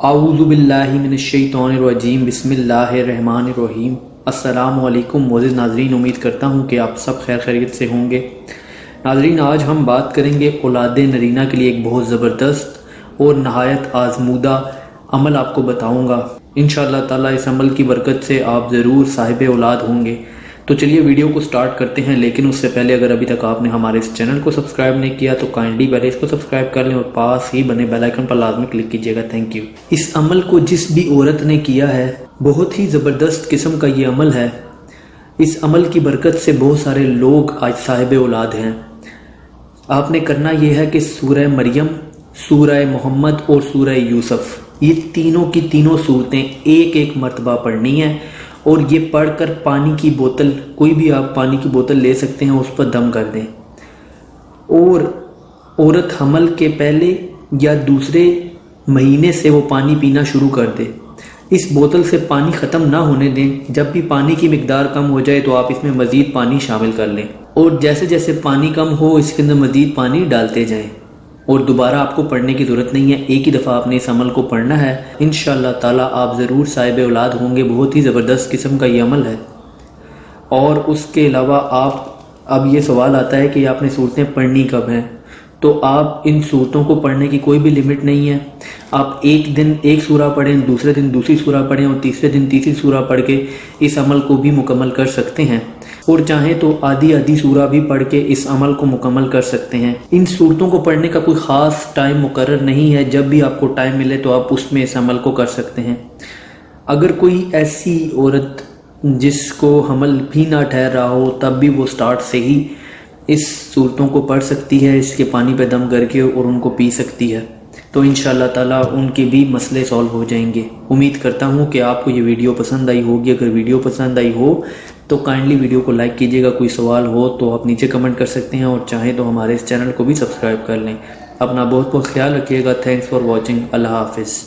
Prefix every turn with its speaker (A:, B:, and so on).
A: اعوذ باللہ من الشیطان الرجیم بسم اللہ الرحمن الرحیم۔ السلام علیکم معزز ناظرین، امید کرتا ہوں کہ آپ سب خیر خیریت سے ہوں گے۔ ناظرین، آج ہم بات کریں گے اولاد نرینہ کے لیے ایک بہت زبردست اور نہایت آزمودہ عمل آپ کو بتاؤں گا۔ انشاءاللہ تعالیٰ اس عمل کی برکت سے آپ ضرور صاحب اولاد ہوں گے۔ تو چلیے ویڈیو کو سٹارٹ کرتے ہیں، لیکن اس سے پہلے اگر ابھی تک آپ نے ہمارے اس چینل کو سبسکرائب نہیں کیا تو کائنڈلی پہلے اس کو سبسکرائب کر لیں اور پاس ہی بنے بیل آئیکن پر لازمی کلک کیجیے گا۔ Thank you. اس عمل کو جس بھی عورت نے کیا ہے، بہت ہی زبردست قسم کا یہ عمل ہے۔ اس عمل کی برکت سے بہت سارے لوگ آج صاحب اولاد ہیں۔ آپ نے کرنا یہ ہے کہ سورہ مریم، سورہ محمد اور سورہ یوسف، یہ تینوں کی تینوں صورتیں ایک ایک مرتبہ پڑھنی ہیں، اور یہ پڑھ کر پانی کی بوتل، کوئی بھی آپ پانی کی بوتل لے سکتے ہیں، اس پر دم کر دیں، اور عورت حمل کے پہلے یا دوسرے مہینے سے وہ پانی پینا شروع کر دے۔ اس بوتل سے پانی ختم نہ ہونے دیں۔ جب بھی پانی کی مقدار کم ہو جائے تو آپ اس میں مزید پانی شامل کر لیں، اور جیسے جیسے پانی کم ہو اس کے اندر مزید پانی ڈالتے جائیں، اور دوبارہ آپ کو پڑھنے کی ضرورت نہیں ہے، ایک ہی دفعہ آپ نے اس عمل کو پڑھنا ہے۔ انشاءاللہ تعالیٰ آپ ضرور صاحب اولاد ہوں گے۔ بہت ہی زبردست قسم کا یہ عمل ہے۔ اور اس کے علاوہ اب یہ سوال آتا ہے کہ آپ نے صورتیں پڑھنی کب ہیں؟ تو آپ ان صورتوں کو پڑھنے کی کوئی بھی لمٹ نہیں ہے۔ آپ ایک دن ایک سورہ پڑھیں، دوسرے دن دوسری سورہ پڑھیں، اور تیسرے دن تیسری سورہ پڑھ کے اس عمل کو بھی مکمل کر سکتے ہیں، اور چاہیں تو آدھی سورہ بھی پڑھ کے اس عمل کو مکمل کر سکتے ہیں۔ ان صورتوں کو پڑھنے کا کوئی خاص ٹائم مقرر نہیں ہے، جب بھی آپ کو ٹائم ملے تو آپ اس میں اس عمل کو کر سکتے ہیں۔ اگر کوئی ایسی عورت جس کو حمل بھی نہ ٹھہر رہا ہو، تب بھی وہ سٹارٹ سے ہی اس صورتوں کو پڑھ سکتی ہے، اس کے پانی پہ دم کر کے، اور ان کو پی سکتی ہے، تو انشاءاللہ تعالیٰ ان کے بھی مسئلے سالو ہو جائیں گے۔ امید کرتا ہوں کہ آپ کو یہ ویڈیو پسند آئی ہوگی۔ اگر ویڈیو پسند آئی ہو تو کائنڈلی ویڈیو کو لائک کیجیے گا۔ کوئی سوال ہو تو آپ نیچے کمنٹ کر سکتے ہیں، اور چاہیں تو ہمارے اس چینل کو بھی سبسکرائب کر لیں۔ اپنا بہت بہت خیال رکھیے گا۔ Thanks for watching. اللہ حافظ۔